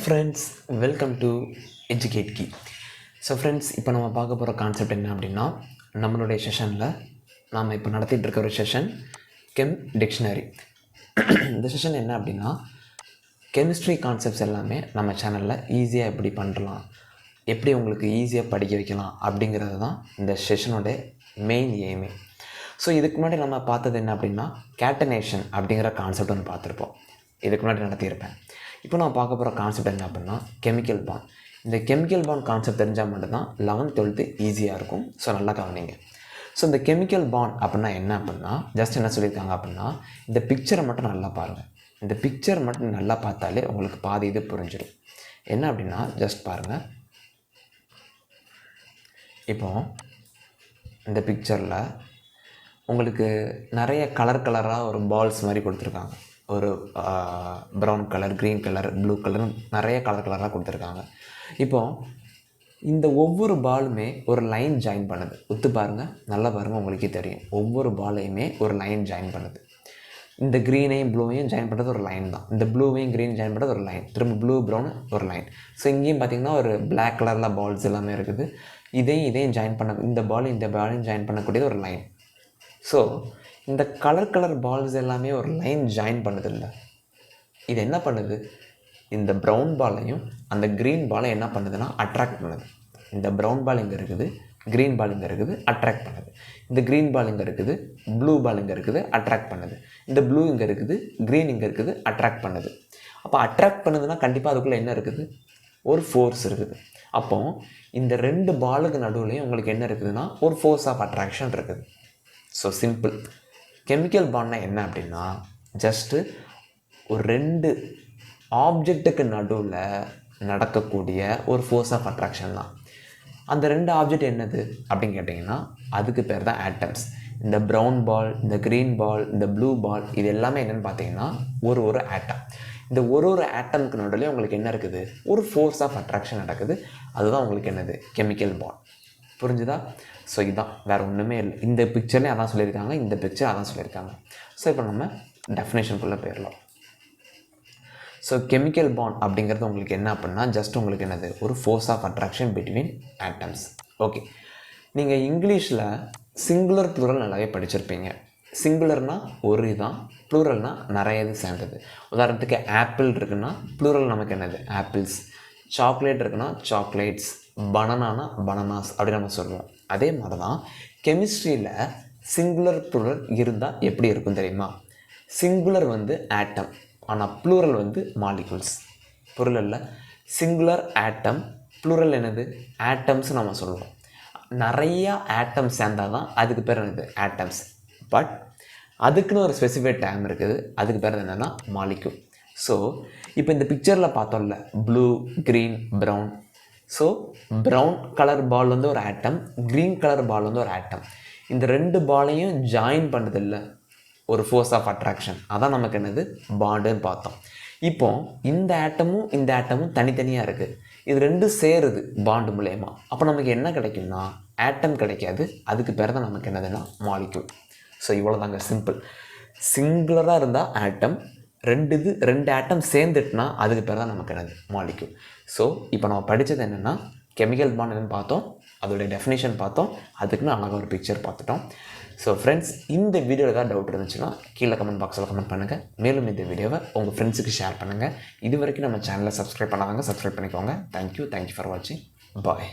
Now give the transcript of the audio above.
Friends, welcome to educate key. So friends, இப்போ நம்ம பார்க்க போகிற கான்செப்ட் என்ன அப்படின்னா, நம்மளுடைய செஷனில் நாம் இப்போ நடத்திட்டு இருக்க ஒரு செஷன் கெம் டிக்ஷனரி. இந்த செஷன் என்ன அப்படின்னா, கெமிஸ்ட்ரி கான்செப்ட்ஸ் எல்லாமே நம்ம சேனலில் ஈஸியாக எப்படி பண்ணலாம், எப்படி உங்களுக்கு ஈஸியாக படிக்க வைக்கலாம் அப்படிங்கிறது தான் இந்த செஷனோட மெயின் எய்மே. ஸோ இதுக்கு முன்னாடி நம்ம பார்த்தது என்ன அப்படின்னா, கேட்டனேஷன் அப்படிங்கிற கான்செப்ட் ஒன்று பார்த்துருப்போம். இதுக்கு முன்னாடி நடத்தியிருப்பேன். இப்போ நான் பார்க்க போகிற கான்செப்ட் என்ன அப்படின்னா, கெமிக்கல் பாண்ட். இந்த கெமிக்கல் பாண்ட் கான்செப்ட் தெரிஞ்சால் மட்டும்தான் 11th 12th ஈஸியாக இருக்கும். ஸோ நல்லா கவனிங்க. ஸோ இந்த கெமிக்கல் பாண்ட் அப்படின்னா என்ன அப்படின்னா, ஜஸ்ட் என்ன சொல்லியிருக்காங்க அப்படின்னா, இந்த பிக்சரை மட்டும் நல்லா பாருங்கள். இந்த பிக்சர் மட்டும் நல்லா பார்த்தாலே உங்களுக்கு பாதி இது புரிஞ்சிடும். என்ன அப்படின்னா, ஜஸ்ட் பாருங்கள். இப்போது இந்த பிக்சரில் உங்களுக்கு நிறைய கலராக ஒரு பால்ஸ் மாதிரி கொடுத்துருக்காங்க. ஒரு brown colour, green colour, blue colour, நிறைய கலராக கொடுத்துருக்காங்க. இப்போது இந்த ஒவ்வொரு பாலுமே ஒரு லைன் ஜாயின் பண்ணுது. ஒத்து பாருங்கள், நல்லா பாருங்கள், உங்களுக்கே தெரியும். ஒவ்வொரு பாலையுமே ஒரு லைன் ஜாயின் பண்ணுது. இந்த க்ரீனையும் ப்ளூவையும் ஜாயின் பண்ணுறது ஒரு லைன் தான். இந்த ப்ளூவையும் க்ரீன் ஜாயின் பண்ணுறது ஒரு லைன். திரும்ப ப்ளூ ப்ரௌன் ஒரு லைன். ஸோ இங்கேயும் பார்த்திங்கன்னா ஒரு பிளாக் கலரில் பால்ஸ் எல்லாமே இருக்குது. இதையும் ஜாயின் பண்ண, இந்த பாலையும் ஜாயின் பண்ணக்கூடியது ஒரு லைன். ஸோ இந்த கலர் பால்ஸ் எல்லாமே ஒரு லைன் ஜாயின் பண்ணுதில்ல. இது என்ன பண்ணுது, இந்த ப்ரௌன் பாலையும் அந்த க்ரீன் பாலை என்ன பண்ணுதுன்னா அட்ராக்ட் பண்ணுது. இந்த ப்ரௌன் பால் இங்கே இருக்குது, க்ரீன் பால் இங்கே இருக்குது, அட்ராக்ட் பண்ணுது. இந்த க்ரீன் பால் இங்கே இருக்குது, ப்ளூ பால் இங்கே இருக்குது, அட்ராக்ட் பண்ணுது. இந்த ப்ளூ இங்கே இருக்குது, க்ரீன் இங்கே இருக்குது, அட்ராக்ட் பண்ணுது. அப்போ அட்ராக்ட் பண்ணுதுன்னா கண்டிப்பாக அதுக்குள்ளே என்ன இருக்குது, ஒரு ஃபோர்ஸ் இருக்குது. அப்போது இந்த ரெண்டு பாலுக்கு நடுவுலையும் உங்களுக்கு என்ன இருக்குதுன்னா ஒரு ஃபோர்ஸ் ஆஃப் அட்ராக்ஷன் இருக்குது. So simple. கெமிக்கல் பாண்ட்னா என்ன அப்படின்னா, ஜஸ்ட்டு ஒரு ரெண்டு ஆப்ஜெக்ட்டுக்கு நடுவில் நடக்கக்கூடிய ஒரு ஃபோர்ஸ் ஆஃப் அட்ராக்ஷன் தான். அந்த ரெண்டு ஆப்ஜெக்ட் என்னது அப்படின்னு கேட்டிங்கன்னா, அதுக்கு பேர் தான் ஆட்டம்ஸ். இந்த ப்ரௌன் பால், இந்த க்ரீன் பால், இந்த ப்ளூ பால், இது எல்லாமே என்னென்னு பார்த்தீங்கன்னா ஒரு ஆட்டம். இந்த ஒரு ஆட்டமுக்கு நடுவில் உங்களுக்கு என்ன இருக்குது, ஒரு ஃபோர்ஸ் ஆஃப் அட்ராக்ஷன் நடக்குது. அதுதான் உங்களுக்கு என்னது, கெமிக்கல் பாண்ட். புரிஞ்சுதா? ஸோ இதுதான், வேறு ஒன்றுமே இல்லை. இந்த பிக்சர்லேயும் அதான் சொல்லியிருக்காங்க, இந்த பிக்சர் அதான் சொல்லியிருக்காங்க. ஸோ இப்போ நம்ம டெஃபினேஷனுக்குள்ளே போயிடலாம். ஸோ கெமிக்கல் பாண்ட் அப்படிங்கிறது உங்களுக்கு என்ன அப்படின்னா, ஜஸ்ட் உங்களுக்கு என்னது, ஒரு force of attraction between atoms. Okay, நீங்கள் இங்கிலீஷில் சிங்குலர் ப்ளூரல் நல்லாவே படிச்சிருப்பீங்க. சிங்குலர்னால் ஒரு இதுதான், ப்ளூரல்னால் நிறைய இது சேர்ந்தது. உதாரணத்துக்கு ஆப்பிள் இருக்குன்னா ப்ளூரல் நமக்கு என்னது, ஆப்பிள்ஸ். சாக்லேட் இருக்குன்னா சாக்லேட்ஸ், பனானானா பனானாஸ் அப்படி நம்ம சொல்லுவோம். அதே மாதிரி தான் கெமிஸ்ட்ரியில் சிங்குலர் ப்ளூரல் இருந்தால் எப்படி இருக்கும் தெரியுமா? சிங்குலர் வந்து ஆட்டம், ஆனால் ப்ளூரல் வந்து மாலிகுல்ஸ். பொருளில் சிங்குலர் ஆட்டம், ப்ளூரல் என்னது, ஆட்டம்ஸ் நம்ம சொல்லுவோம். நிறையா ஆட்டம் சேர்ந்தால் தான் அதுக்கு பேர் என்னது, ஆட்டம்ஸ். பட் அதுக்குன்னு ஒரு ஸ்பெசிஃபைட் டைம் இருக்குது, அதுக்கு பேர் என்னென்னா மாலிகுல். ஸோ இப்போ இந்த பிக்சரில் பார்த்தோம்ல, blue, green, brown. So brown colour ball வந்து ஒரு ஆட்டம், க்ரீன் கலர் பால் வந்து ஒரு ஆட்டம். இந்த ரெண்டு பாலையும் ஜாயின் பண்ணுறதில்ல ஒரு ஃபோர்ஸ் ஆஃப் அட்ராக்ஷன். அதான் நமக்கு என்னது, பாண்டுன்னு பார்த்தோம். இப்போ இந்த ஆட்டமும் தனித்தனியாக இருக்குது. இது ரெண்டும் சேருது பாண்டு மூலயமா. அப்போ நமக்கு என்ன கிடைக்கும்னா ஆட்டம் கிடைக்காது. அதுக்கு பேர் தான் நமக்கு என்னதுன்னா மாலிகுல். ஸோ இவ்வளோ தாங்க, சிம்பிள். சிங்குலராக இருந்தால் ஆட்டம், ரெண்டு ஆட்டம் சேர்ந்துட்டுனா அதுக்கு பேர் தான் நமக்கு என்னது, மாலிகுல். ஸோ இப்போ நம்ம படித்தது என்னென்னா, கெமிக்கல் பாண்ட் என்னென்னு பார்த்தோம், அதோடைய டெஃபினேஷன் பார்த்தோம், அதுக்குன்னு அழகாக ஒரு பிக்சர் பார்த்துட்டோம். ஸோ ஃப்ரெண்ட்ஸ், இந்த வீடியோவில் ஏதாவது டவுட் இருந்துச்சுன்னா கீழே கமெண்ட் பாக்ஸில் கமெண்ட் பண்ணுங்கள். மேலும் இந்த வீடியோவை உங்கள் ஃப்ரெண்ட்ஸுக்கு ஷேர் பண்ணுங்கள். இது வரைக்கும் நம்ம சேனலை சப்ஸ்கிரைப் பண்ணாதவங்க சப்ஸ்கிரைப் பண்ணிக்கோங்க. தேங்க்யூ ஃபார் வாட்சிங். பாய்.